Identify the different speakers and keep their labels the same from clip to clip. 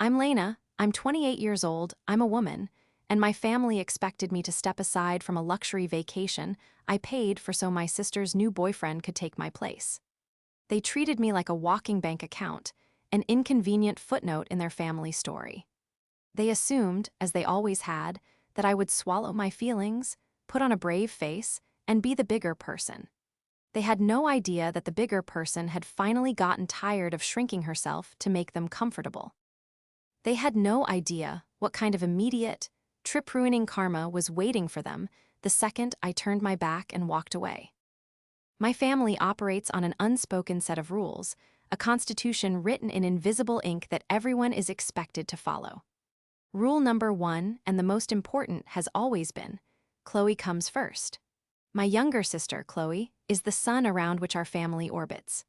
Speaker 1: I'm Lena, I'm 28 years old, I'm a woman, and my family expected me to step aside from a luxury vacation I paid for so my sister's new boyfriend could take my place. They treated me like a walking bank account, an inconvenient footnote in their family story. They assumed, as they always had, that I would swallow my feelings, put on a brave face, and be the bigger person. They had no idea that the bigger person had finally gotten tired of shrinking herself to make them comfortable. They had no idea what kind of immediate, trip-ruining karma was waiting for them the second I turned my back and walked away. My family operates on an unspoken set of rules, a constitution written in invisible ink that everyone is expected to follow. Rule number 1, and the most important, has always been, Chloe comes first. My younger sister, Chloe, is the sun around which our family orbits.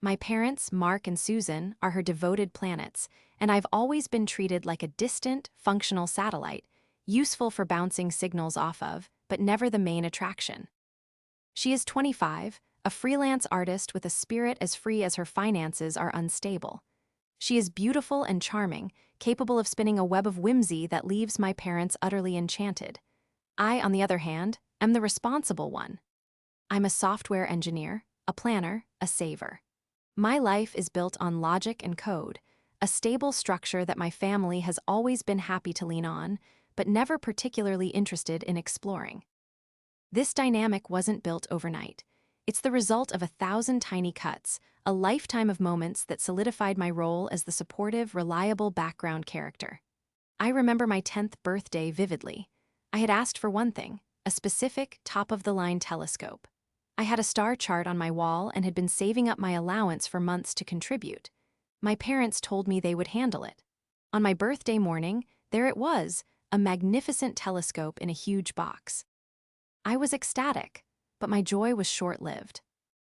Speaker 1: My parents, Mark and Susan, are her devoted planets, and I've always been treated like a distant, functional satellite, useful for bouncing signals off of, but never the main attraction. She is 25, a freelance artist with a spirit as free as her finances are unstable. She is beautiful and charming, capable of spinning a web of whimsy that leaves my parents utterly enchanted. I, on the other hand, am the responsible one. I'm a software engineer, a planner, a saver. My life is built on logic and code, a stable structure that my family has always been happy to lean on, but never particularly interested in exploring. This dynamic wasn't built overnight. It's the result of 1,000 tiny cuts, a lifetime of moments that solidified my role as the supportive, reliable background character. I remember my 10th birthday vividly. I had asked for one thing, a specific, top-of-the-line telescope. I had a star chart on my wall and had been saving up my allowance for months to contribute. My parents told me they would handle it. On my birthday morning, there it was, a magnificent telescope in a huge box. I was ecstatic, but my joy was short-lived.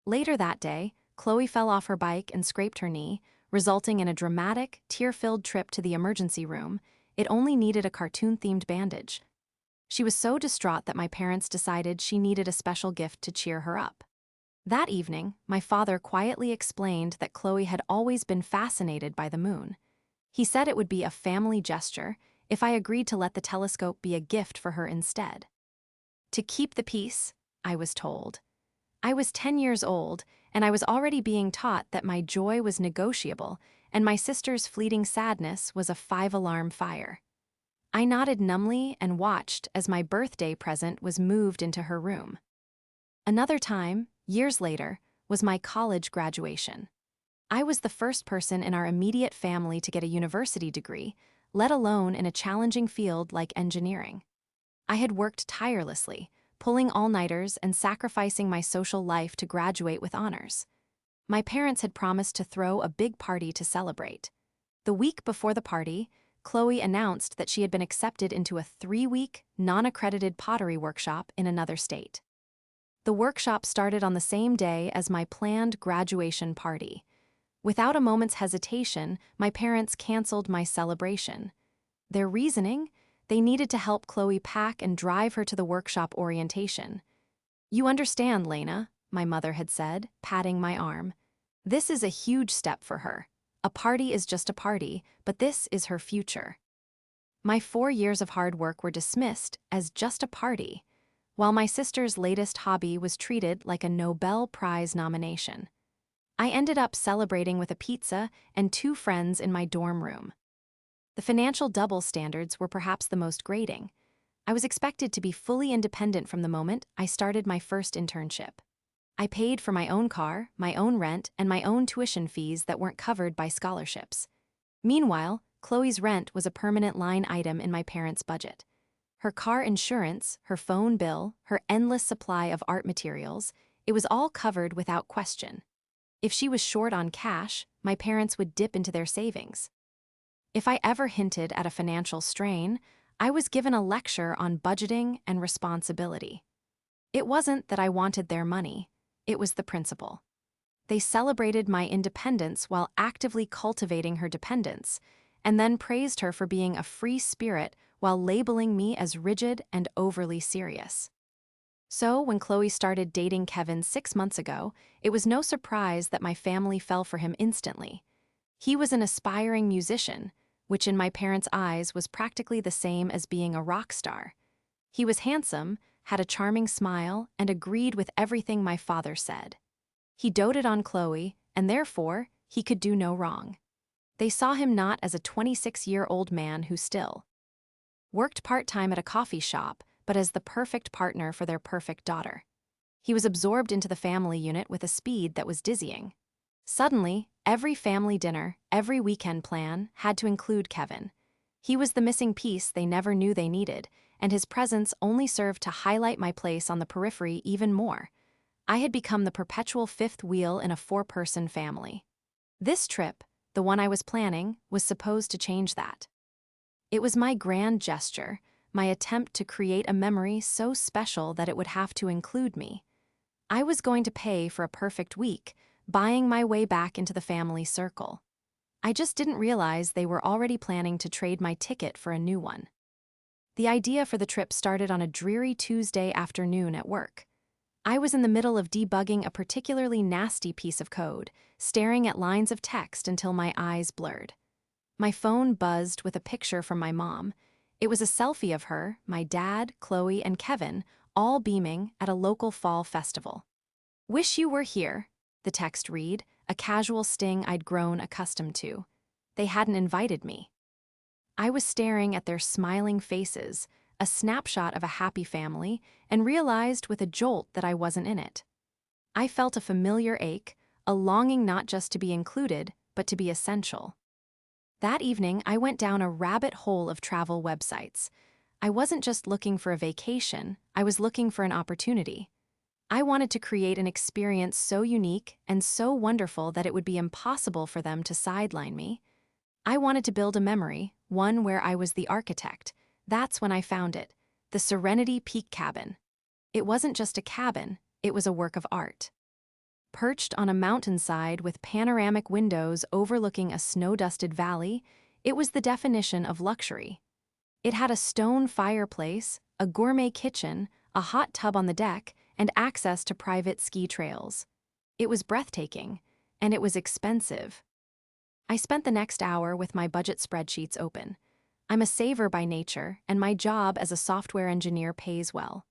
Speaker 1: Later that day, Chloe fell off her bike and scraped her knee, resulting in a dramatic, tear-filled trip to the emergency room. It only needed a cartoon-themed bandage. She was so distraught that my parents decided she needed a special gift to cheer her up. That evening, my father quietly explained that Chloe had always been fascinated by the moon. He said it would be a family gesture if I agreed to let the telescope be a gift for her instead. To keep the peace, I was told. I was 10 years old, and I was already being taught that my joy was negotiable, and my sister's fleeting sadness was a 5-alarm fire. I nodded numbly and watched as my birthday present was moved into her room. Another time, years later, was my college graduation. I was the first person in our immediate family to get a university degree, let alone in a challenging field like engineering. I had worked tirelessly, pulling all-nighters and sacrificing my social life to graduate with honors. My parents had promised to throw a big party to celebrate. The week before the party, Chloe announced that she had been accepted into a 3-week, non-accredited pottery workshop in another state. The workshop started on the same day as my planned graduation party. Without a moment's hesitation, my parents canceled my celebration. Their reasoning? They needed to help Chloe pack and drive her to the workshop orientation. "You understand, Lena," my mother had said, patting my arm. "This is a huge step for her. A party is just a party, but this is her future." My 4 years of hard work were dismissed as just a party, while my sister's latest hobby was treated like a Nobel Prize nomination. I ended up celebrating with a pizza and 2 friends in my dorm room. The financial double standards were perhaps the most grating. I was expected to be fully independent from the moment I started my first internship. I paid for my own car, my own rent, and my own tuition fees that weren't covered by scholarships. Meanwhile, Chloe's rent was a permanent line item in my parents' budget. Her car insurance, her phone bill, her endless supply of art materials, it was all covered without question. If she was short on cash, my parents would dip into their savings. If I ever hinted at a financial strain, I was given a lecture on budgeting and responsibility. It wasn't that I wanted their money, it was the principle. They celebrated my independence while actively cultivating her dependence, and then praised her for being a free spirit while labeling me as rigid and overly serious. So, when Chloe started dating Kevin 6 months ago, it was no surprise that my family fell for him instantly. He was an aspiring musician, which in my parents' eyes was practically the same as being a rock star. He was handsome, had a charming smile, and agreed with everything my father said. He doted on Chloe, and therefore, he could do no wrong. They saw him not as a 26-year-old man who still worked part-time at a coffee shop, but as the perfect partner for their perfect daughter. He was absorbed into the family unit with a speed that was dizzying. Suddenly, every family dinner, every weekend plan, had to include Kevin. He was the missing piece they never knew they needed, and his presence only served to highlight my place on the periphery even more. I had become the perpetual fifth wheel in a four-person family. This trip, the one I was planning, was supposed to change that. It was my grand gesture, my attempt to create a memory so special that it would have to include me. I was going to pay for a perfect week, buying my way back into the family circle. I just didn't realize they were already planning to trade my ticket for a new one. The idea for the trip started on a dreary Tuesday afternoon at work. I was in the middle of debugging a particularly nasty piece of code, staring at lines of text until my eyes blurred. My phone buzzed with a picture from my mom. It was a selfie of her, my dad, Chloe, and Kevin, all beaming at a local fall festival. "Wish you were here," the text read, a casual sting I'd grown accustomed to. They hadn't invited me. I was staring at their smiling faces, a snapshot of a happy family, and realized with a jolt that I wasn't in it. I felt a familiar ache, a longing not just to be included, but to be essential. That evening, I went down a rabbit hole of travel websites. I wasn't just looking for a vacation, I was looking for an opportunity. I wanted to create an experience so unique and so wonderful that it would be impossible for them to sideline me. I wanted to build a memory, one where I was the architect. That's when I found it, the Serenity Peak Cabin. It wasn't just a cabin, it was a work of art. Perched on a mountainside with panoramic windows overlooking a snow-dusted valley, it was the definition of luxury. It had a stone fireplace, a gourmet kitchen, a hot tub on the deck, and access to private ski trails. It was breathtaking, and it was expensive. I spent the next hour with my budget spreadsheets open. I'm a saver by nature, and my job as a software engineer pays well.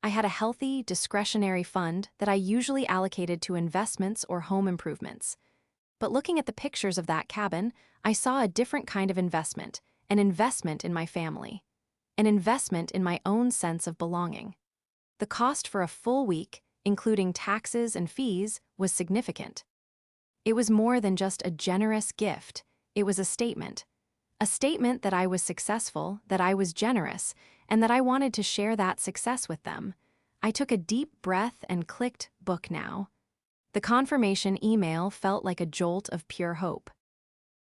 Speaker 1: I had a healthy, discretionary fund that I usually allocated to investments or home improvements. But looking at the pictures of that cabin, I saw a different kind of investment, an investment in my family, an investment in my own sense of belonging. The cost for a full week, including taxes and fees, was significant. It was more than just a generous gift, it was a statement. A statement that I was successful, that I was generous, and that I wanted to share that success with them. I took a deep breath and clicked book now. The confirmation email felt like a jolt of pure hope.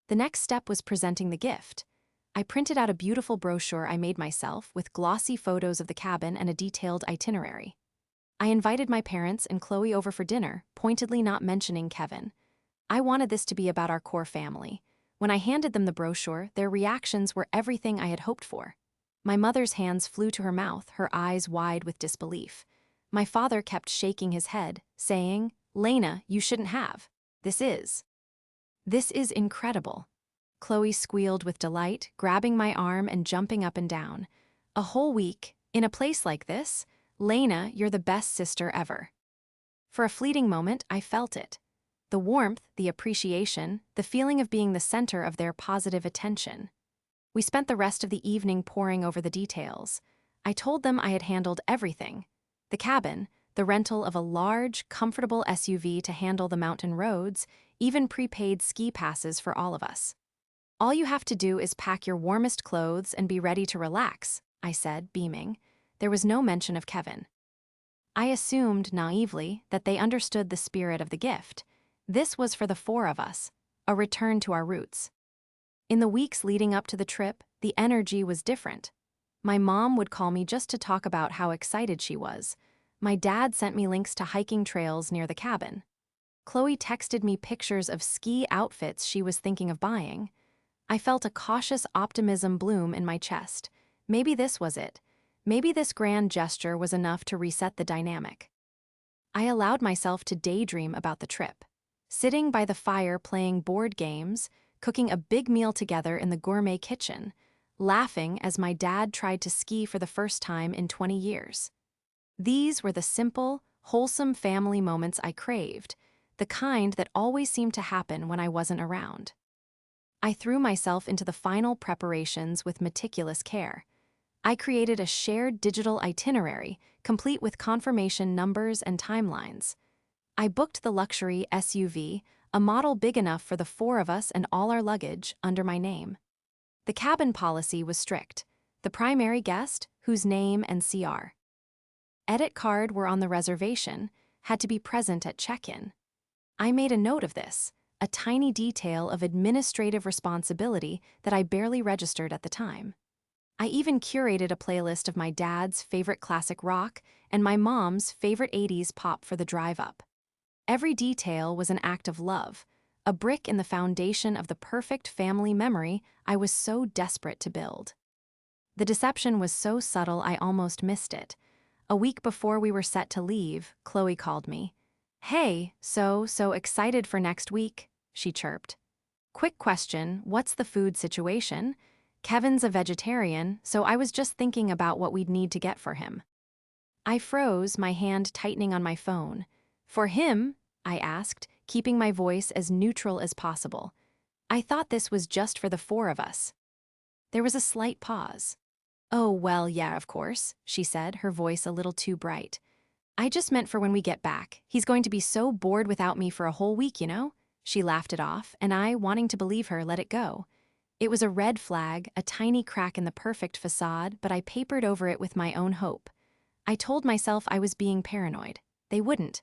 Speaker 1: The next step was presenting the gift. I printed out a beautiful brochure I made myself with glossy photos of the cabin and a detailed itinerary. I invited my parents and Chloe over for dinner, pointedly not mentioning Kevin. I wanted this to be about our core family. When I handed them the brochure, their reactions were everything I had hoped for. My mother's hands flew to her mouth, her eyes wide with disbelief. My father kept shaking his head, saying, "Lena, you shouldn't have. This is incredible." Chloe squealed with delight, grabbing my arm and jumping up and down. "A whole week, in a place like this? Lena, you're the best sister ever." For a fleeting moment, I felt it. The warmth, the appreciation, the feeling of being the center of their positive attention. We spent the rest of the evening poring over the details. I told them I had handled everything. The cabin, the rental of a large, comfortable SUV to handle the mountain roads, even prepaid ski passes for all of us. "All you have to do is pack your warmest clothes and be ready to relax," I said, beaming. There was no mention of Kevin. I assumed, naively, that they understood the spirit of the gift. This was for the four of us, a return to our roots. In the weeks leading up to the trip, the energy was different. My mom would call me just to talk about how excited she was. My dad sent me links to hiking trails near the cabin. Chloe texted me pictures of ski outfits she was thinking of buying. I felt a cautious optimism bloom in my chest. Maybe this was it. Maybe this grand gesture was enough to reset the dynamic. I allowed myself to daydream about the trip. Sitting by the fire playing board games, cooking a big meal together in the gourmet kitchen, laughing as my dad tried to ski for the first time in 20 years. These were the simple, wholesome family moments I craved, the kind that always seemed to happen when I wasn't around. I threw myself into the final preparations with meticulous care. I created a shared digital itinerary, complete with confirmation numbers and timelines. I booked the luxury SUV, a model big enough for the four of us and all our luggage, under my name. The cabin policy was strict. The primary guest, whose name and CR. Edit card were on the reservation, had to be present at check-in. I made a note of this, a tiny detail of administrative responsibility that I barely registered at the time. I even curated a playlist of my dad's favorite classic rock and my mom's favorite 80s pop for the drive-up. Every detail was an act of love, a brick in the foundation of the perfect family memory I was so desperate to build. The deception was so subtle I almost missed it. A week before we were set to leave, Chloe called me. "Hey, so excited for next week," she chirped. "Quick question, what's the food situation? Kevin's a vegetarian, so I was just thinking about what we'd need to get for him." I froze, my hand tightening on my phone. "For him?" I asked, keeping my voice as neutral as possible. "I thought this was just for the four of us." There was a slight pause. "Oh, well, yeah, of course," she said, her voice a little too bright. "I just meant for when we get back. He's going to be so bored without me for a whole week, you know?" She laughed it off, and I, wanting to believe her, let it go. It was a red flag, a tiny crack in the perfect facade, but I papered over it with my own hope. I told myself I was being paranoid. They wouldn't.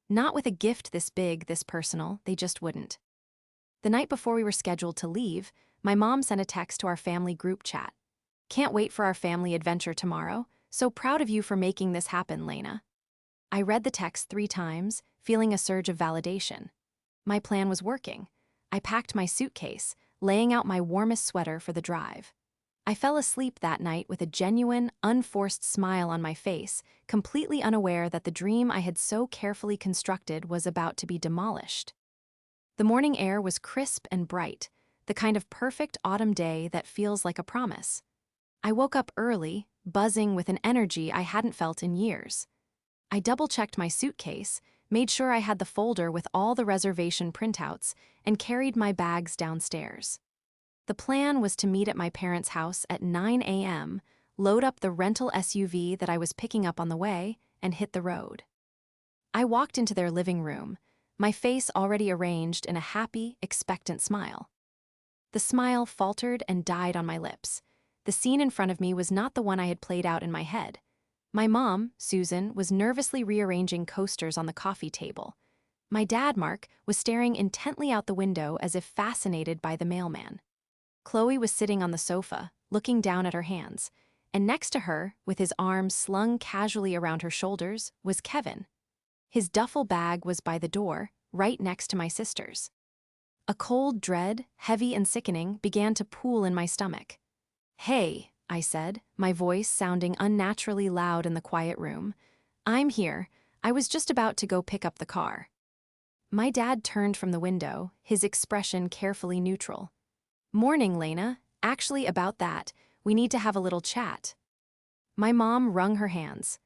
Speaker 1: Not with a gift this big, this personal, they just wouldn't. The night before we were scheduled to leave, my mom sent a text to our family group chat. "Can't wait for our family adventure tomorrow. So proud of you for making this happen, Lena." I read the text 3 times, feeling a surge of validation. My plan was working. I packed my suitcase, laying out my warmest sweater for the drive. I fell asleep that night with a genuine, unforced smile on my face, completely unaware that the dream I had so carefully constructed was about to be demolished. The morning air was crisp and bright, the kind of perfect autumn day that feels like a promise. I woke up early, buzzing with an energy I hadn't felt in years. I double-checked my suitcase, made sure I had the folder with all the reservation printouts, and carried my bags downstairs. The plan was to meet at my parents' house at 9 a.m., load up the rental SUV that I was picking up on the way, and hit the road. I walked into their living room, my face already arranged in a happy, expectant smile. The smile faltered and died on my lips. The scene in front of me was not the one I had played out in my head. My mom, Susan, was nervously rearranging coasters on the coffee table. My dad, Mark, was staring intently out the window as if fascinated by the mailman. Chloe was sitting on the sofa, looking down at her hands, and next to her, with his arms slung casually around her shoulders, was Kevin. His duffel bag was by the door, right next to my sister's. A cold dread, heavy and sickening, began to pool in my stomach. "Hey," I said, my voice sounding unnaturally loud in the quiet room. "I'm here. I was just about to go pick up the car." My dad turned from the window, his expression carefully neutral. "Morning, Lena. Actually, about that, we need to have a little chat." My mom wrung her hands.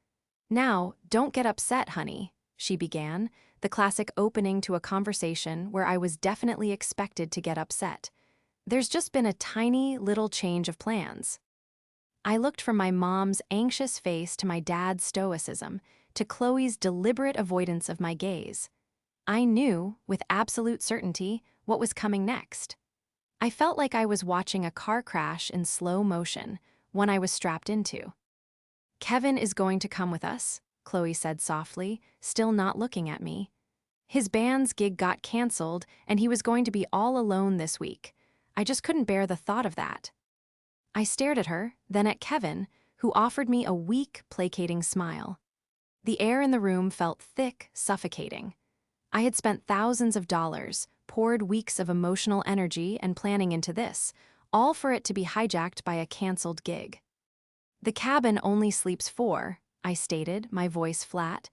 Speaker 1: "Now, don't get upset, honey," she began, the classic opening to a conversation where I was definitely expected to get upset. "There's just been a tiny little change of plans." I looked from my mom's anxious face to my dad's stoicism, to Chloe's deliberate avoidance of my gaze. I knew, with absolute certainty, what was coming next. I felt like I was watching a car crash in slow motion, one I was strapped into. "Kevin is going to come with us," Chloe said softly, still not looking at me. "His band's gig got canceled, and he was going to be all alone this week. I just couldn't bear the thought of that." I stared at her, then at Kevin, who offered me a weak, placating smile. The air in the room felt thick, suffocating. I had spent thousands of dollars, poured weeks of emotional energy and planning into this, all for it to be hijacked by a canceled gig. "The cabin only sleeps 4, I stated, my voice flat.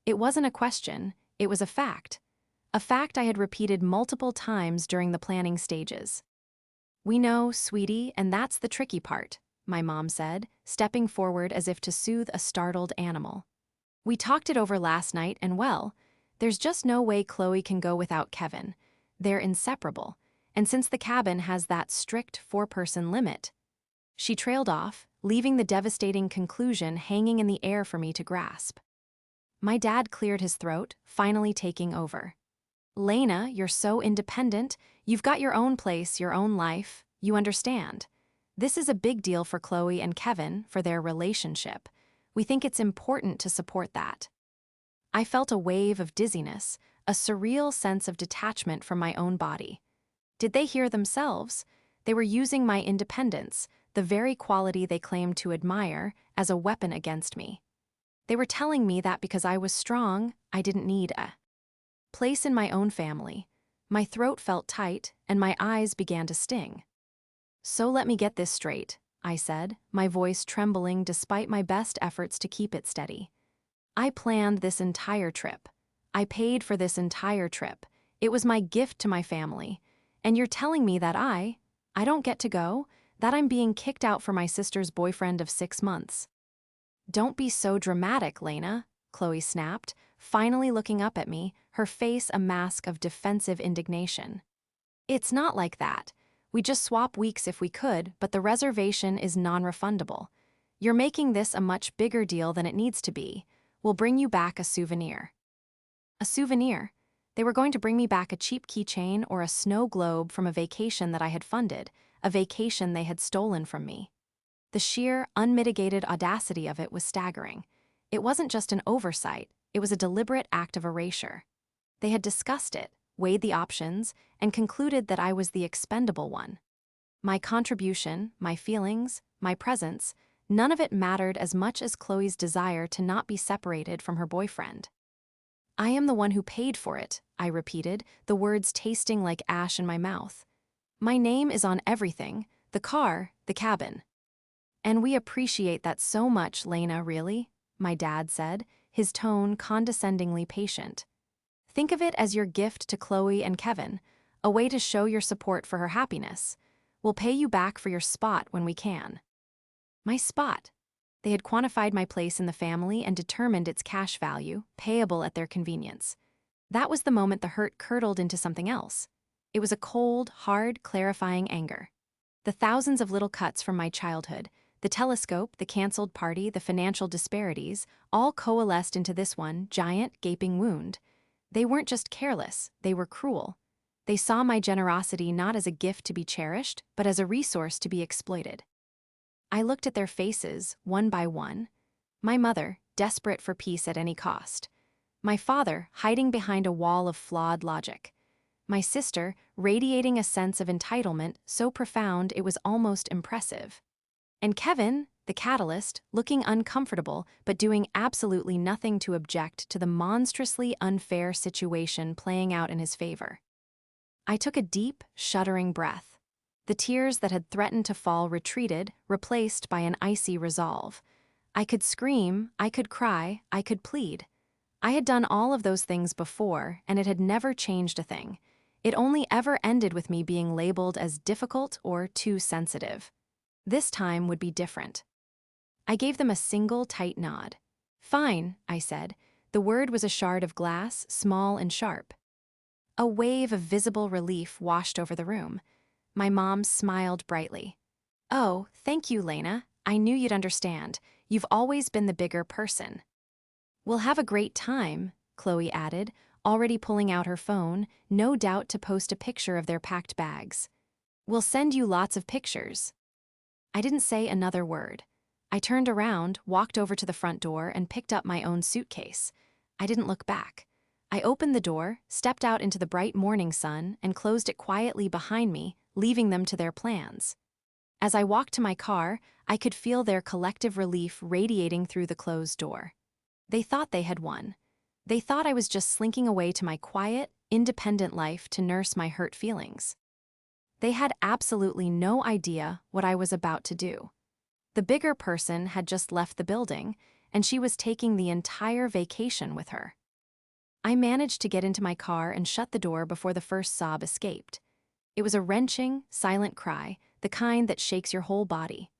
Speaker 1: It wasn't a question, it was a fact. a fact I had repeated multiple times during the planning stages. "We know, sweetie, and that's the tricky part," my mom said, stepping forward as if to soothe a startled animal. "We talked it over last night, and well, there's just no way Chloe can go without Kevin. They're inseparable, and since the cabin has that strict four-person limit..." She trailed off, leaving the devastating conclusion hanging in the air for me to grasp. My dad cleared his throat, finally taking over. "Lena, you're so independent. You've got your own place, your own life. You understand. This is a big deal for Chloe and Kevin, for their relationship. We think it's important to support that." I felt a wave of dizziness, a surreal sense of detachment from my own body. Did they hear themselves? They were using my independence, the very quality they claimed to admire, as a weapon against me. They were telling me that because I was strong, I didn't need a place in my own family. My throat felt tight, and my eyes began to sting. "So let me get this straight," I said, my voice trembling despite my best efforts to keep it steady. "I planned this entire trip. I paid for this entire trip. It was my gift to my family. And you're telling me that I don't get to go? That I'm being kicked out for my sister's boyfriend of 6 months?" "Don't be so dramatic, Lena," Chloe snapped, finally looking up at me, her face a mask of defensive indignation. "It's not like that. We just swap weeks if we could, but the reservation is non-refundable. You're making this a much bigger deal than it needs to be. We'll bring you back a souvenir." A souvenir? They were going to bring me back a cheap keychain or a snow globe from a vacation that I had funded, a vacation they had stolen from me. The sheer, unmitigated audacity of it was staggering. It wasn't just an oversight, it was a deliberate act of erasure. They had discussed it, weighed the options, and concluded that I was the expendable one. My contribution, my feelings, my presence, none of it mattered as much as Chloe's desire to not be separated from her boyfriend. "I am the one who paid for it," I repeated, the words tasting like ash in my mouth. "My name is on everything, the car, the cabin." "And we appreciate that so much, Lena, really," my dad said, his tone condescendingly patient. "Think of it as your gift to Chloe and Kevin, a way to show your support for her happiness. We'll pay you back for your spot when we can." My spot. They had quantified my place in the family and determined its cash value, payable at their convenience. That was the moment the hurt curdled into something else. It was a cold, hard, clarifying anger. The thousands of little cuts from my childhood, the telescope, the canceled party, the financial disparities, all coalesced into this one giant, gaping wound. They weren't just careless, they were cruel. They saw my generosity not as a gift to be cherished, but as a resource to be exploited. I looked at their faces, one by one. My mother, desperate for peace at any cost. My father, hiding behind a wall of flawed logic. My sister, radiating a sense of entitlement so profound it was almost impressive. And Kevin, the catalyst, looking uncomfortable but doing absolutely nothing to object to the monstrously unfair situation playing out in his favor. I took a deep, shuddering breath. The tears that had threatened to fall retreated, replaced by an icy resolve. I could scream, I could cry, I could plead. I had done all of those things before, and it had never changed a thing. It only ever ended with me being labeled as difficult or too sensitive. This time would be different. I gave them a single tight nod. "Fine," I said. The word was a shard of glass, small and sharp. A wave of visible relief washed over the room. My mom smiled brightly. "Oh, thank you, Lena. I knew you'd understand. You've always been the bigger person." "We'll have a great time," Chloe added, already pulling out her phone, no doubt to post a picture of their packed bags. "We'll send you lots of pictures." I didn't say another word. I turned around, walked over to the front door, and picked up my own suitcase. I didn't look back. I opened the door, stepped out into the bright morning sun, and closed it quietly behind me, leaving them to their plans. As I walked to my car, I could feel their collective relief radiating through the closed door. They thought they had won. They thought I was just slinking away to my quiet, independent life to nurse my hurt feelings. They had absolutely no idea what I was about to do. The bigger person had just left the building, and she was taking the entire vacation with her. I managed to get into my car and shut the door before the first sob escaped. It was a wrenching, silent cry, the kind that shakes your whole body.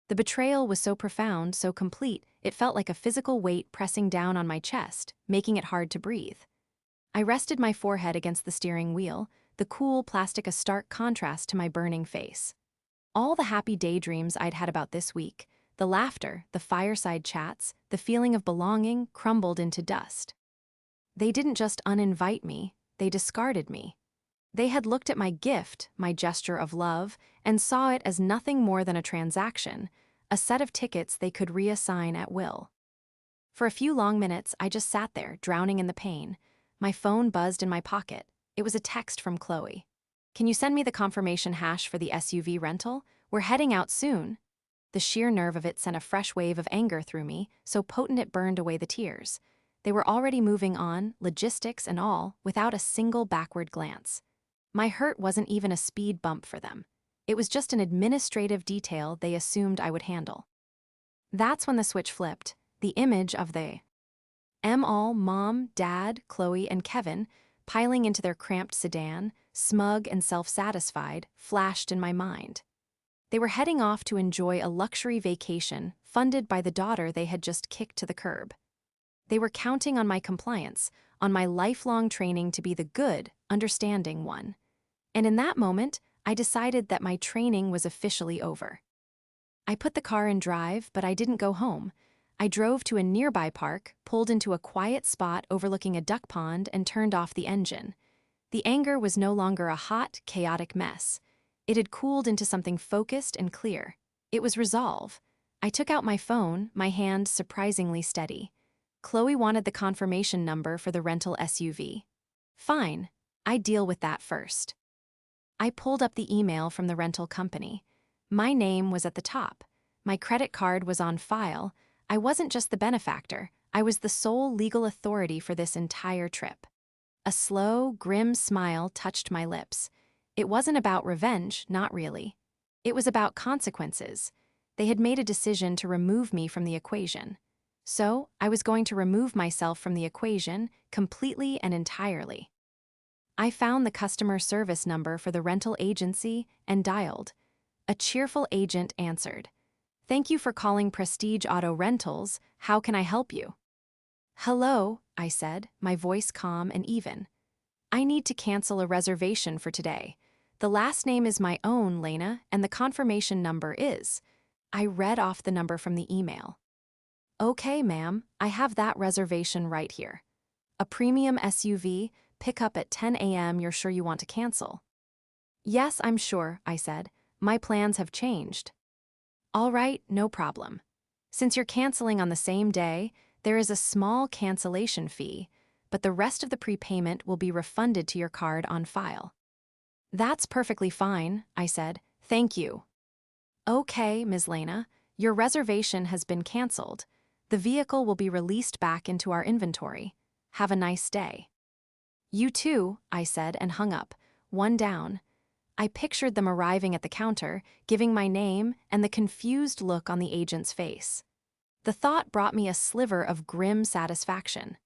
Speaker 1: The betrayal was so profound, so complete, it felt like a physical weight pressing down on my chest, making it hard to breathe. I rested my forehead against the steering wheel, the cool plastic a stark contrast to my burning face. All the happy daydreams I'd had about this week, the laughter, the fireside chats, the feeling of belonging crumbled into dust. They didn't just uninvite me, they discarded me. They had looked at my gift, my gesture of love, and saw it as nothing more than a transaction, a set of tickets they could reassign at will. For a few long minutes, I just sat there, drowning in the pain. My phone buzzed in my pocket. It was a text from Chloe. "Can you send me the confirmation hash for the SUV rental? We're heading out soon." The sheer nerve of it sent a fresh wave of anger through me, so potent it burned away the tears. They were already moving on, logistics and all, without a single backward glance. My hurt wasn't even a speed bump for them. It was just an administrative detail they assumed I would handle. That's when the switch flipped. The image of the all Mom, Dad, Chloe, and Kevin, piling into their cramped sedan, smug and self-satisfied, flashed in my mind. They were heading off to enjoy a luxury vacation funded by the daughter they had just kicked to the curb. They were counting on my compliance, on my lifelong training to be the good, understanding one. And in that moment, I decided that my training was officially over. I put the car in drive, but I didn't go home. I drove to a nearby park, pulled into a quiet spot overlooking a duck pond, and turned off the engine. The anger was no longer a hot, chaotic mess. It had cooled into something focused and clear. It was resolve. I took out my phone, my hand surprisingly steady. Chloe wanted the confirmation number for the rental SUV. Fine, I'd deal with that first. I pulled up the email from the rental company. My name was at the top. My credit card was on file. I wasn't just the benefactor, I was the sole legal authority for this entire trip. A slow, grim smile touched my lips. It wasn't about revenge, not really. It was about consequences. They had made a decision to remove me from the equation. So, I was going to remove myself from the equation completely and entirely. I found the customer service number for the rental agency and dialed. A cheerful agent answered. "Thank you for calling Prestige Auto Rentals. How can I help you?" "Hello," I said, my voice calm and even. "I need to cancel a reservation for today. The last name is my own, Lena, and the confirmation number is." I read off the number from the email. "Okay, ma'am, I have that reservation right here. A premium SUV, pick up at 10 a.m. You're sure you want to cancel?" "Yes, I'm sure," I said. "My plans have changed." "All right, no problem. Since you're canceling on the same day, there is a small cancellation fee, but the rest of the prepayment will be refunded to your card on file." "That's perfectly fine," I said. "Thank you." "Okay, Ms. Lena, your reservation has been canceled. The vehicle will be released back into our inventory. Have a nice day." "You too," I said and hung up, one down. I pictured them arriving at the counter, giving my name and the confused look on the agent's face. The thought brought me a sliver of grim satisfaction.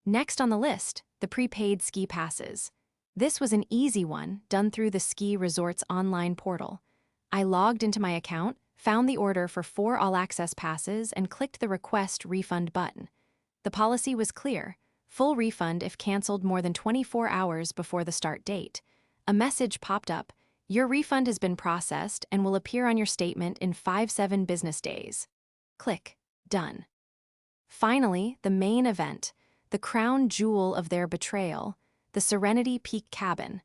Speaker 1: Next on the list, the prepaid ski passes. This was an easy one, done through the ski resort's online portal. I logged into my account, found the order for 4 all-access passes, and clicked the Request Refund button. The policy was clear: full refund if canceled more than 24 hours before the start date. A message popped up: "Your refund has been processed and will appear on your statement in 5-7 business days." Click. Done. Finally, the main event, the crown jewel of their betrayal, the Serenity Peak cabin.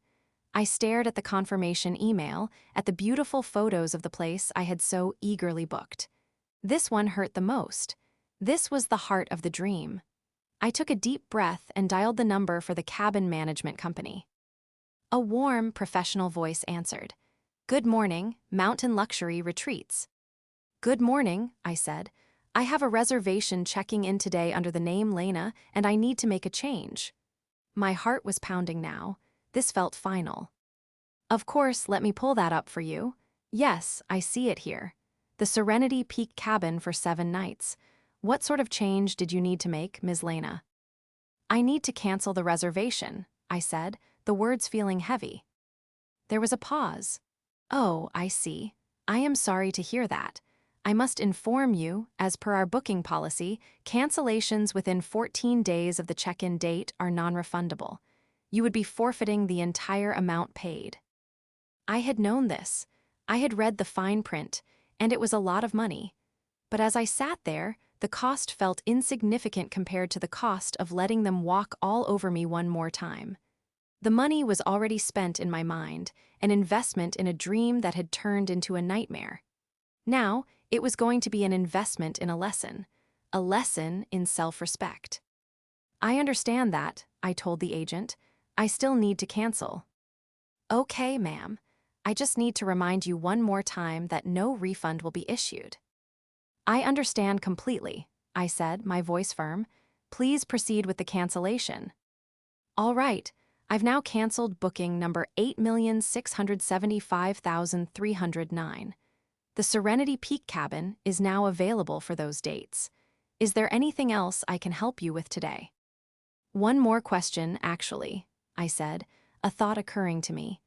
Speaker 1: I stared at the confirmation email, at the beautiful photos of the place I had so eagerly booked. This one hurt the most. This was the heart of the dream. I took a deep breath and dialed the number for the cabin management company. A warm, professional voice answered. "Good morning, Mountain Luxury Retreats." "Good morning," I said. "I have a reservation checking in today under the name Lena, and I need to make a change." My heart was pounding now. This felt final. "Of course, let me pull that up for you. Yes, I see it here. The Serenity Peak cabin for 7 nights. What sort of change did you need to make, Ms. Lena?" I need to cancel the reservation, I said, the words feeling heavy. There was a pause. Oh, I see. I am sorry to hear that. I must inform you, as per our booking policy, cancellations within 14 days of the check-in date are non-refundable. You would be forfeiting the entire amount paid. I had known this. I had read the fine print, and it was a lot of money. But as I sat there, the cost felt insignificant compared to the cost of letting them walk all over me one more time. The money was already spent in my mind, an investment in a dream that had turned into a nightmare. Now, it was going to be an investment in a lesson in self-respect. I understand that, I told the agent. I still need to cancel. Okay, ma'am. I just need to remind you one more time that no refund will be issued. I understand completely, I said, my voice firm. Please proceed with the cancellation. All right, I've now canceled booking number 8,675,309. The Serenity Peak cabin is now available for those dates. Is there anything else I can help you with today? One more question, actually, I said, a thought occurring to me.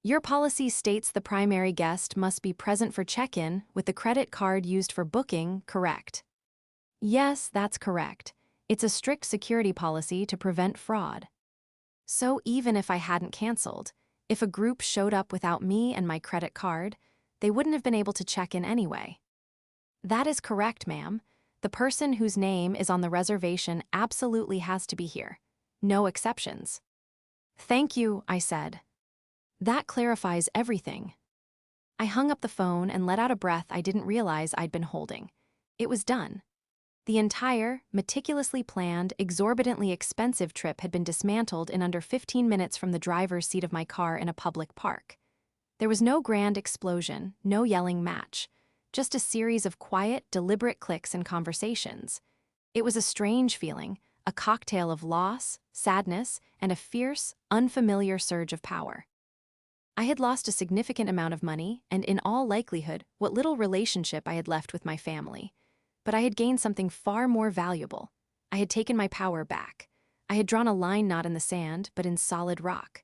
Speaker 1: Your policy states the primary guest must be present for check-in with the credit card used for booking, correct? Yes, that's correct. It's a strict security policy to prevent fraud. So even if I hadn't canceled, if a group showed up without me and my credit card, they wouldn't have been able to check in anyway. That is correct, ma'am. The person whose name is on the reservation absolutely has to be here. No exceptions. Thank you, I said. That clarifies everything. I hung up the phone and let out a breath I didn't realize I'd been holding. It was done. The entire, meticulously planned, exorbitantly expensive trip had been dismantled in under 15 minutes from the driver's seat of my car in a public park. There was no grand explosion, no yelling match, just a series of quiet, deliberate clicks and conversations. It was a strange feeling, a cocktail of loss, sadness, and a fierce, unfamiliar surge of power. I had lost a significant amount of money and, in all likelihood, what little relationship I had left with my family. But I had gained something far more valuable. I had taken my power back. I had drawn a line not in the sand, but in solid rock.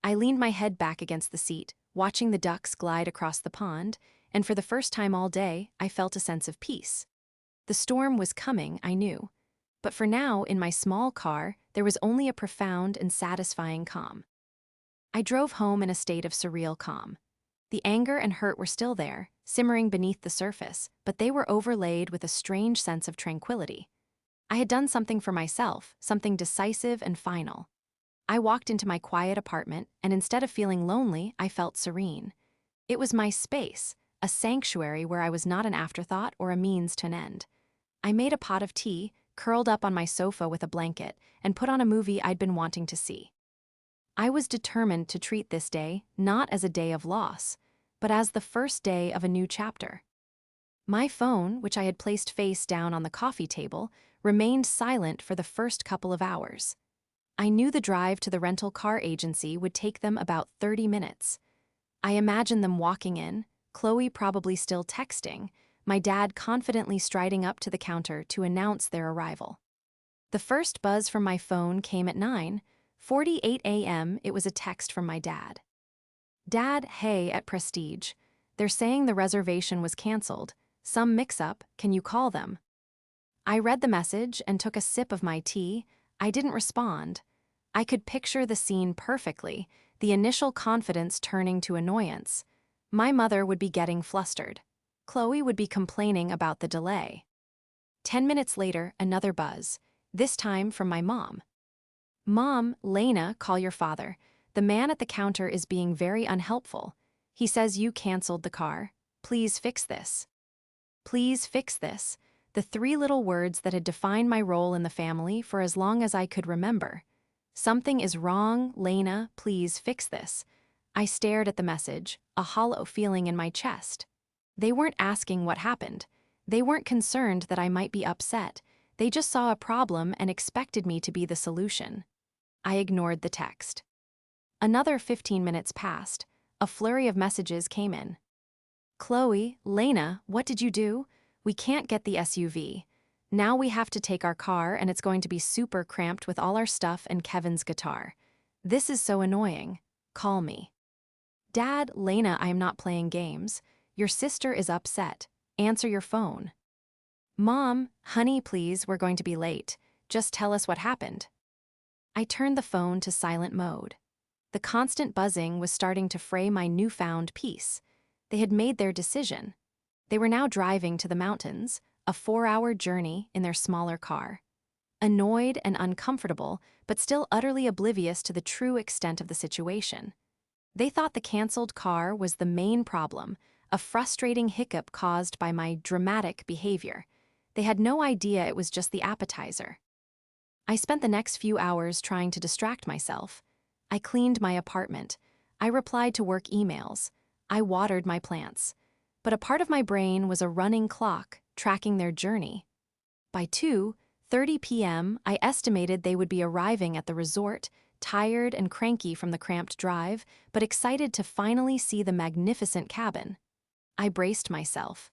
Speaker 1: I leaned my head back against the seat, watching the ducks glide across the pond, and for the first time all day, I felt a sense of peace. The storm was coming, I knew. But for now, in my small car, there was only a profound and satisfying calm. I drove home in a state of surreal calm. The anger and hurt were still there, simmering beneath the surface, but they were overlaid with a strange sense of tranquility. I had done something for myself, something decisive and final. I walked into my quiet apartment, and instead of feeling lonely, I felt serene. It was my space, a sanctuary where I was not an afterthought or a means to an end. I made a pot of tea, curled up on my sofa with a blanket, and put on a movie I'd been wanting to see. I was determined to treat this day not as a day of loss, but as the first day of a new chapter. My phone, which I had placed face down on the coffee table, remained silent for the first couple of hours. I knew the drive to the rental car agency would take them about 30 minutes. I imagined them walking in, Chloe probably still texting, my dad confidently striding up to the counter to announce their arrival. The first buzz from my phone came at 9:48 a.m. It was a text from my dad. Dad, hey, at Prestige. They're saying the reservation was canceled. Some mix-up, can you call them? I read the message and took a sip of my tea. I didn't respond. I could picture the scene perfectly, the initial confidence turning to annoyance. My mother would be getting flustered. Chloe would be complaining about the delay. 10 minutes later, another buzz, this time from my mom. Mom, Lena, call your father. The man at the counter is being very unhelpful. He says you canceled the car. Please fix this. Please fix this. The three little words that had defined my role in the family for as long as I could remember. Something is wrong, Lena, please fix this. I stared at the message, a hollow feeling in my chest. They weren't asking what happened. They weren't concerned that I might be upset. They just saw a problem and expected me to be the solution. I ignored the text. Another 15 minutes passed. A flurry of messages came in. Chloe, Lena, what did you do? We can't get the SUV. Now we have to take our car and it's going to be super cramped with all our stuff and Kevin's guitar. This is so annoying. Call me. Dad, Lena, I am not playing games. Your sister is upset. Answer your phone. Mom, honey, please, we're going to be late. Just tell us what happened. I turned the phone to silent mode. The constant buzzing was starting to fray my newfound peace. They had made their decision. They were now driving to the mountains, a 4-hour journey in their smaller car. Annoyed and uncomfortable, but still utterly oblivious to the true extent of the situation. They thought the canceled car was the main problem, a frustrating hiccup caused by my dramatic behavior. They had no idea it was just the appetizer. I spent the next few hours trying to distract myself. I cleaned my apartment. I replied to work emails. I watered my plants. But a part of my brain was a running clock, tracking their journey. By 2:30 p.m., I estimated they would be arriving at the resort, tired and cranky from the cramped drive, but excited to finally see the magnificent cabin. I braced myself.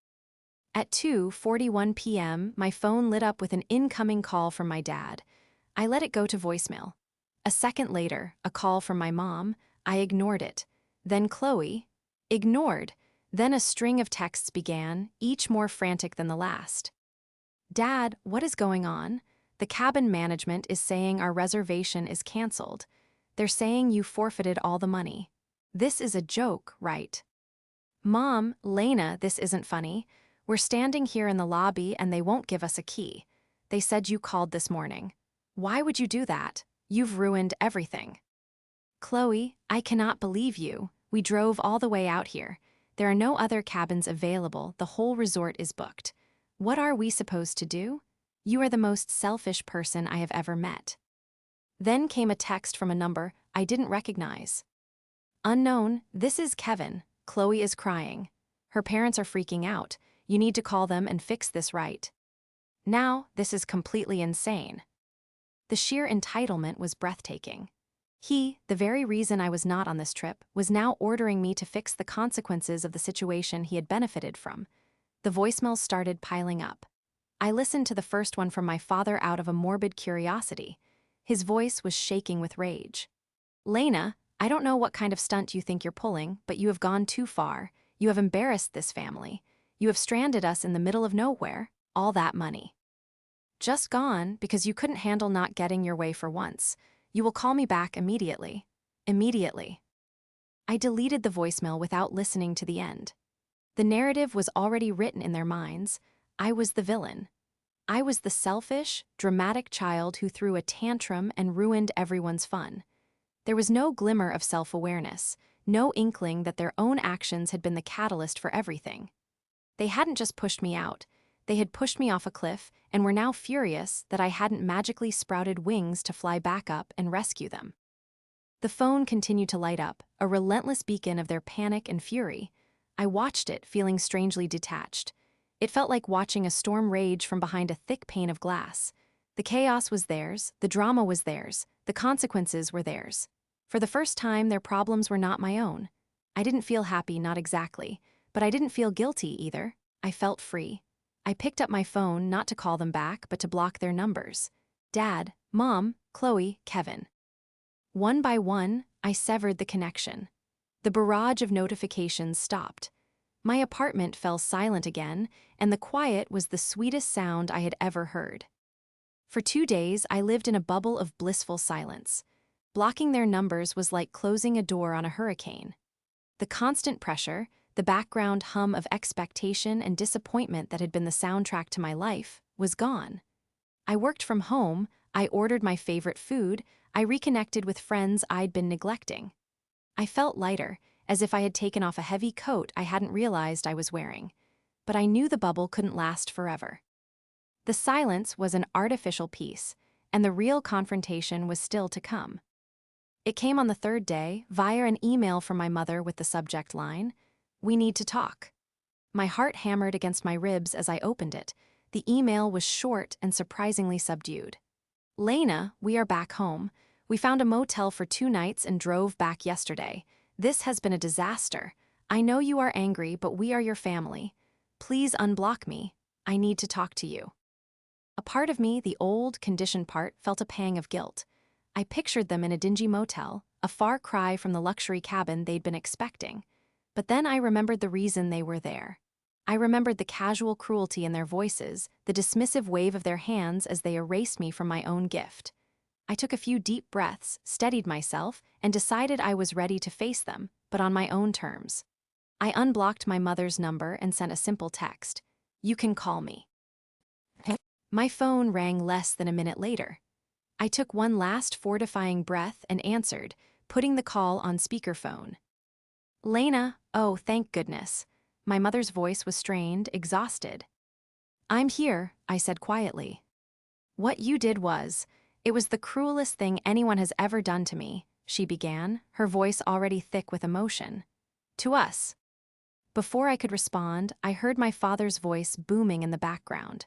Speaker 1: At 2:41 p.m., my phone lit up with an incoming call from my dad. I let it go to voicemail. A second later, a call from my mom. I ignored it. Then Chloe. Ignored. Then a string of texts began, each more frantic than the last. Dad, what is going on? The cabin management is saying our reservation is canceled. They're saying you forfeited all the money. This is a joke, right? Mom, Lena, this isn't funny. We're standing here in the lobby and they won't give us a key. They said you called this morning. Why would you do that? You've ruined everything. Chloe, I cannot believe you. We drove all the way out here. There are no other cabins available. The whole resort is booked. What are we supposed to do? You are the most selfish person I have ever met. Then came a text from a number I didn't recognize. Unknown, this is Kevin. Chloe is crying. Her parents are freaking out. You need to call them and fix this right now. This is completely insane. The sheer entitlement was breathtaking. He, the very reason I was not on this trip, was now ordering me to fix the consequences of the situation he had benefited from. The voicemails started piling up. I listened to the first one from my father out of a morbid curiosity. His voice was shaking with rage. Lena, I don't know what kind of stunt you think you're pulling, but you have gone too far. You have embarrassed this family. You have stranded us in the middle of nowhere. All that money. Just gone because you couldn't handle not getting your way for once. You will call me back immediately. Immediately. I deleted the voicemail without listening to the end. The narrative was already written in their minds. I was the villain. I was the selfish, dramatic child who threw a tantrum and ruined everyone's fun. There was no glimmer of self-awareness, no inkling that their own actions had been the catalyst for everything. They hadn't just pushed me out. They had pushed me off a cliff and were now furious that I hadn't magically sprouted wings to fly back up and rescue them. The phone continued to light up, a relentless beacon of their panic and fury. I watched it, feeling strangely detached. It felt like watching a storm rage from behind a thick pane of glass. The chaos was theirs, the drama was theirs, the consequences were theirs. For the first time, their problems were not my own. I didn't feel happy, not exactly, but I didn't feel guilty either. I felt free. I picked up my phone not to call them back, but to block their numbers. Dad, Mom, Chloe, Kevin. One by one, I severed the connection. The barrage of notifications stopped. My apartment fell silent again, and the quiet was the sweetest sound I had ever heard. For 2 days, I lived in a bubble of blissful silence. Blocking their numbers was like closing a door on a hurricane. The constant pressure, the background hum of expectation and disappointment that had been the soundtrack to my life, was gone. I worked from home, I ordered my favorite food, I reconnected with friends I'd been neglecting. I felt lighter, as if I had taken off a heavy coat I hadn't realized I was wearing. But I knew the bubble couldn't last forever. The silence was an artificial peace, and the real confrontation was still to come. It came on the third day, via an email from my mother with the subject line, "We need to talk." My heart hammered against my ribs as I opened it. The email was short and surprisingly subdued. Lena, we are back home. We found a motel for 2 nights and drove back yesterday. This has been a disaster. I know you are angry, but we are your family. Please unblock me. I need to talk to you. part of me, the old, conditioned part, felt a pang of guilt. I pictured them in a dingy motel, a far cry from the luxury cabin they'd been expecting. But then I remembered the reason they were there. I remembered the casual cruelty in their voices, the dismissive wave of their hands as they erased me from my own gift. I took a few deep breaths, steadied myself, and decided I was ready to face them, but on my own terms. I unblocked my mother's number and sent a simple text. "You can call me." My phone rang less than a minute later. I took one last fortifying breath and answered, putting the call on speakerphone. "Lena, oh, thank goodness." My mother's voice was strained, exhausted. "I'm here," I said quietly. "What you did it was the cruelest thing anyone has ever done to me," she began, her voice already thick with emotion. "To us." Before I could respond, I heard my father's voice booming in the background.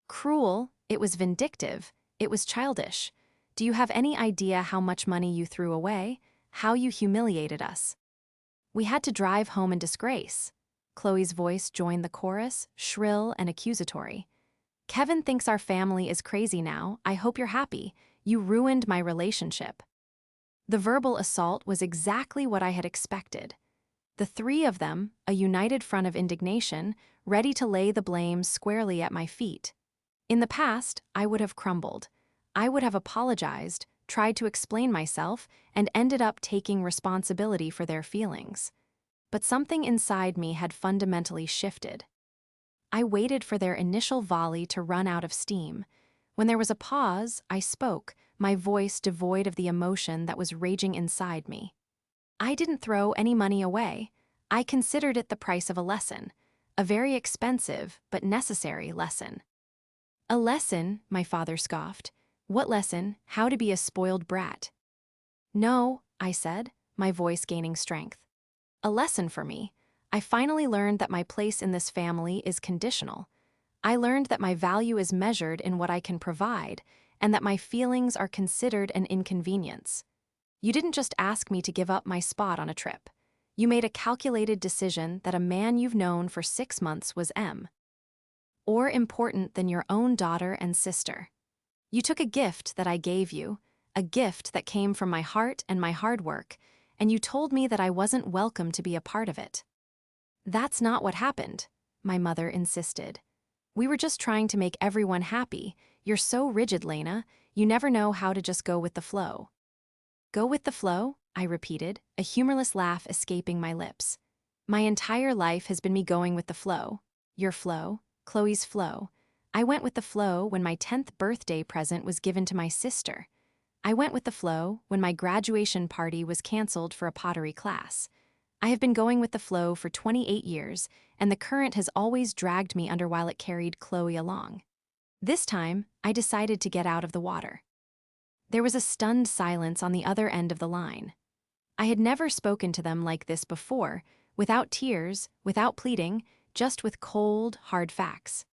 Speaker 1: "Cruel, it was vindictive, it was childish. Do you have any idea how much money you threw away? How you humiliated us? We had to drive home in disgrace." Chloe's voice joined the chorus, shrill and accusatory. "Kevin thinks our family is crazy now. I hope you're happy. You ruined my relationship." The verbal assault was exactly what I had expected. The three of them, a united front of indignation, ready to lay the blame squarely at my feet. In the past, I would have crumbled. I would have apologized, tried to explain myself, and ended up taking responsibility for their feelings. But something inside me had fundamentally shifted. I waited for their initial volley to run out of steam. When there was a pause, I spoke, my voice devoid of the emotion that was raging inside me. "I didn't throw any money away. I considered it the price of a lesson, a very expensive but necessary lesson." "A lesson?" my father scoffed. "What lesson? How to be a spoiled brat?" "No," I said, my voice gaining strength. "A lesson for me. I finally learned that my place in this family is conditional. I learned that my value is measured in what I can provide, and that my feelings are considered an inconvenience. You didn't just ask me to give up my spot on a trip. You made a calculated decision that a man you've known for 6 months was or important than your own daughter and sister. You took a gift that I gave you, a gift that came from my heart and my hard work, and you told me that I wasn't welcome to be a part of it." "That's not what happened," my mother insisted. "We were just trying to make everyone happy. You're so rigid, Lena. You never know how to just go with the flow." "Go with the flow?" I repeated, a humorless laugh escaping my lips. "My entire life has been me going with the flow. Your flow, Chloe's flow. I went with the flow when my 10th birthday present was given to my sister. I went with the flow when my graduation party was canceled for a pottery class. I have been going with the flow for 28 years, and the current has always dragged me under while it carried Chloe along. This time, I decided to get out of the water." There was a stunned silence on the other end of the line. I had never spoken to them like this before, without tears, without pleading, just with cold, hard facts.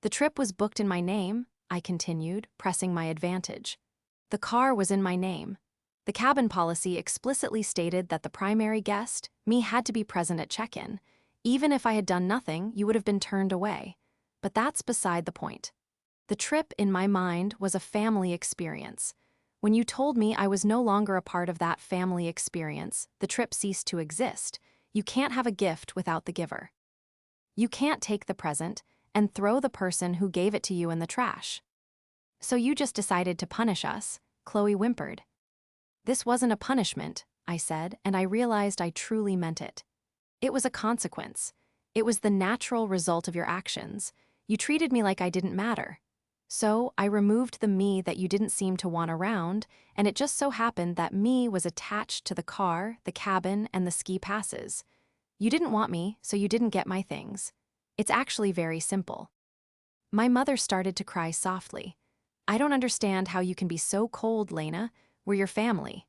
Speaker 1: "The trip was booked in my name," I continued, pressing my advantage. "The car was in my name. The cabin policy explicitly stated that the primary guest, me, had to be present at check-in. Even if I had done nothing, you would have been turned away. But that's beside the point. The trip, in my mind, was a family experience. When you told me I was no longer a part of that family experience, the trip ceased to exist. You can't have a gift without the giver. You can't take the present and throw the person who gave it to you in the trash. So you just decided to punish us," Chloe whimpered. "This wasn't a punishment," I said, and I realized I truly meant it. "It was a consequence. It was the natural result of your actions. You treated me like I didn't matter. So I removed the me that you didn't seem to want around, and it just so happened that me was attached to the car, the cabin, and the ski passes. You didn't want me, so you didn't get my things. It's actually very simple." My mother started to cry softly. "I don't understand how you can be so cold, Lena. We're your family."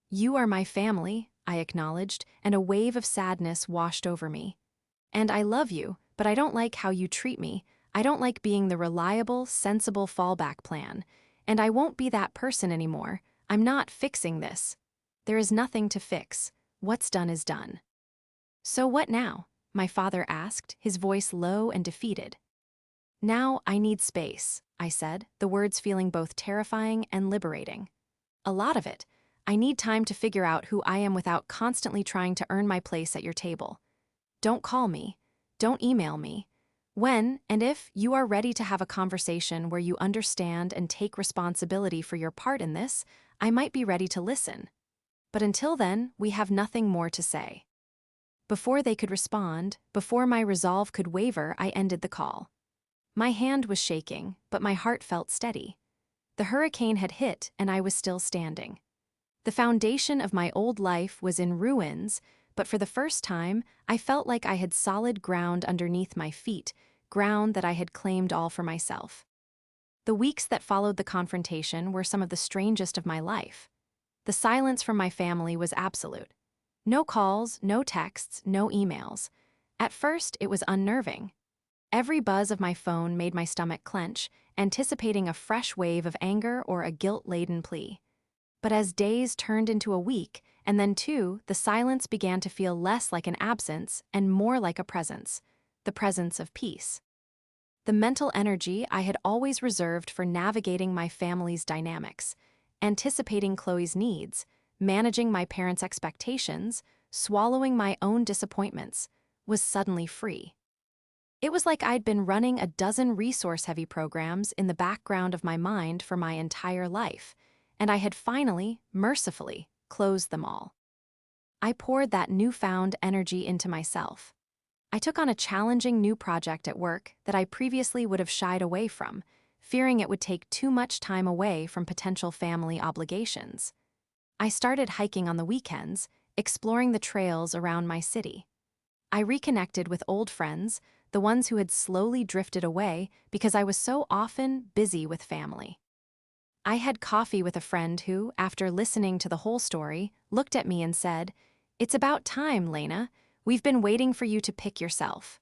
Speaker 1: "You are my family," I acknowledged, and a wave of sadness washed over me. "And I love you, but I don't like how you treat me. I don't like being the reliable, sensible fallback plan. And I won't be that person anymore. I'm not fixing this. There is nothing to fix. What's done is done." "So what now?" my father asked, his voice low and defeated. Now I need space, I said, the words feeling both terrifying and liberating. A lot of it. I need time to figure out who I am without constantly trying to earn my place at your table. Don't call me. Don't email me. When and if you are ready to have a conversation where you understand and take responsibility for your part in this, I might be ready to listen. But until then, we have nothing more to say. Before they could respond, before my resolve could waver, I ended the call. My hand was shaking, but my heart felt steady. The hurricane had hit, and I was still standing. The foundation of my old life was in ruins, but for the first time, I felt like I had solid ground underneath my feet, ground that I had claimed all for myself. The weeks that followed the confrontation were some of the strangest of my life. The silence from my family was absolute. No calls, no texts, no emails. At first, it was unnerving. Every buzz of my phone made my stomach clench, anticipating a fresh wave of anger or a guilt-laden plea. But as days turned into a week, and then two, the silence began to feel less like an absence and more like a presence, the presence of peace. The mental energy I had always reserved for navigating my family's dynamics, anticipating Chloe's needs, managing my parents' expectations, swallowing my own disappointments, was suddenly free. It was like I'd been running a dozen resource-heavy programs in the background of my mind for my entire life, and I had finally, mercifully, closed them all. I poured that newfound energy into myself. I took on a challenging new project at work that I previously would have shied away from, fearing it would take too much time away from potential family obligations. I started hiking on the weekends, exploring the trails around my city. I reconnected with old friends, the ones who had slowly drifted away because I was so often busy with family. I had coffee with a friend who, after listening to the whole story, looked at me and said, "It's about time, Lena. We've been waiting for you to pick yourself."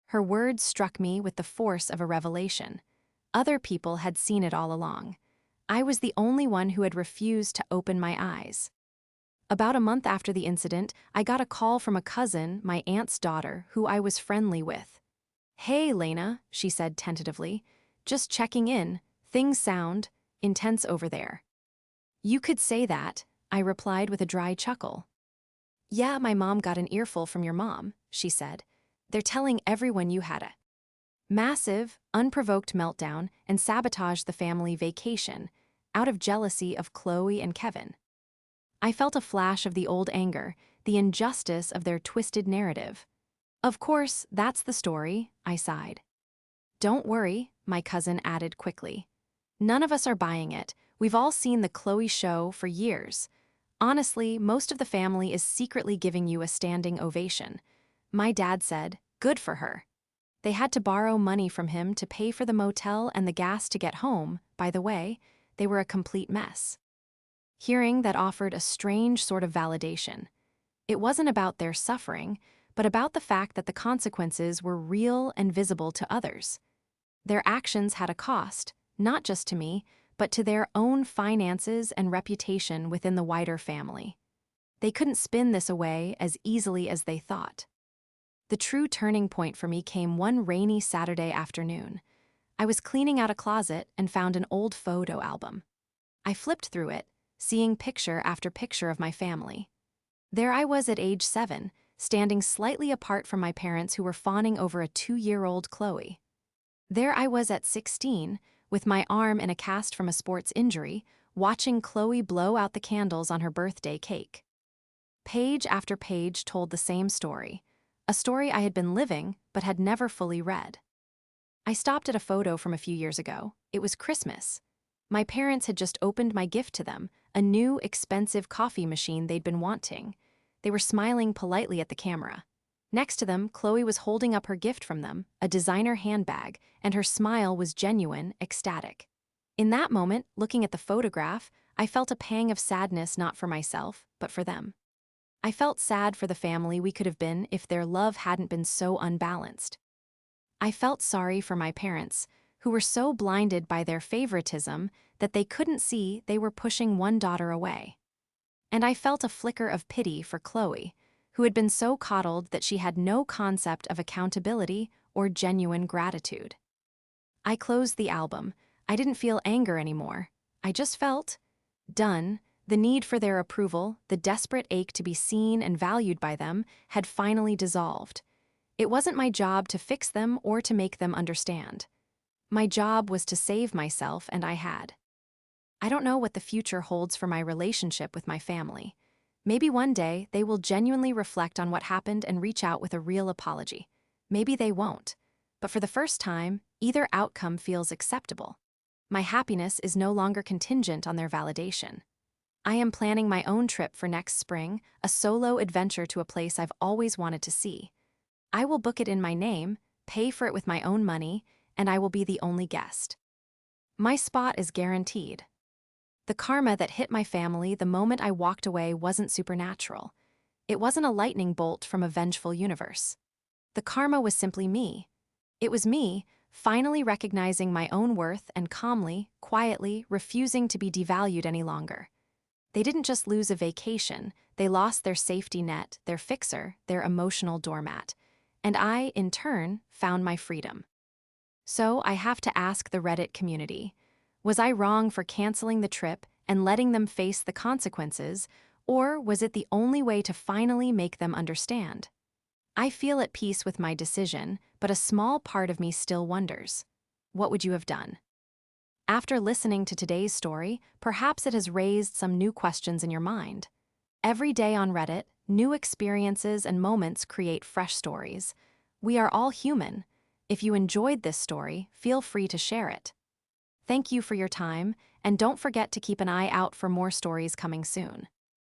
Speaker 1: Her words struck me with the force of a revelation. Other people had seen it all along. I was the only one who had refused to open my eyes. About a month after the incident, I got a call from a cousin, my aunt's daughter, who I was friendly with. "Hey, Lena," she said tentatively. "Just checking in. Things sound intense over there." "You could say that," I replied with a dry chuckle. "Yeah, my mom got an earful from your mom," she said. "They're telling everyone you had a massive, unprovoked meltdown and sabotaged the family vacation, out of jealousy of Chloe and Kevin." I felt a flash of the old anger, the injustice of their twisted narrative. "Of course, that's the story," I sighed. "Don't worry," my cousin added quickly. "None of us are buying it. We've all seen the Chloe show for years. Honestly, most of the family is secretly giving you a standing ovation." My dad said, "Good for her." They had to borrow money from him to pay for the motel and the gas to get home. By the way, they were a complete mess. Hearing that offered a strange sort of validation. It wasn't about their suffering, but about the fact that the consequences were real and visible to others. Their actions had a cost, not just to me, but to their own finances and reputation within the wider family. They couldn't spin this away as easily as they thought. The true turning point for me came one rainy Saturday afternoon. I was cleaning out a closet and found an old photo album. I flipped through it, seeing picture after picture of my family. There I was at age 7, standing slightly apart from my parents who were fawning over a 2-year-old Chloe. There I was at 16, with my arm in a cast from a sports injury, watching Chloe blow out the candles on her birthday cake. Page after page told the same story, a story I had been living but had never fully read. I stopped at a photo from a few years ago. It was Christmas. My parents had just opened my gift to them, a new, expensive coffee machine they'd been wanting. They were smiling politely at the camera. Next to them, Chloe was holding up her gift from them, a designer handbag, and her smile was genuine, ecstatic. In that moment, looking at the photograph, I felt a pang of sadness not for myself, but for them. I felt sad for the family we could have been if their love hadn't been so unbalanced. I felt sorry for my parents, who were so blinded by their favoritism that they couldn't see they were pushing one daughter away. And I felt a flicker of pity for Chloe, who had been so coddled that she had no concept of accountability or genuine gratitude. I closed the album. I didn't feel anger anymore. I just felt done. The need for their approval, the desperate ache to be seen and valued by them, had finally dissolved. It wasn't my job to fix them or to make them understand. My job was to save myself, and I had. I don't know what the future holds for my relationship with my family. Maybe one day they will genuinely reflect on what happened and reach out with a real apology. Maybe they won't. But for the first time, either outcome feels acceptable. My happiness is no longer contingent on their validation. I am planning my own trip for next spring, a solo adventure to a place I've always wanted to see. I will book it in my name, pay for it with my own money, and I will be the only guest. My spot is guaranteed. The karma that hit my family the moment I walked away wasn't supernatural. It wasn't a lightning bolt from a vengeful universe. The karma was simply me. It was me, finally recognizing my own worth and calmly, quietly, refusing to be devalued any longer. They didn't just lose a vacation, they lost their safety net, their fixer, their emotional doormat. And I, in turn, found my freedom. So I have to ask the Reddit community, was I wrong for canceling the trip and letting them face the consequences, or was it the only way to finally make them understand? I feel at peace with my decision, but a small part of me still wonders, what would you have done? After listening to today's story, perhaps it has raised some new questions in your mind. Every day on Reddit, new experiences and moments create fresh stories. We are all human. If you enjoyed this story, feel free to share it. Thank you for your time, and don't forget to keep an eye out for more stories coming soon.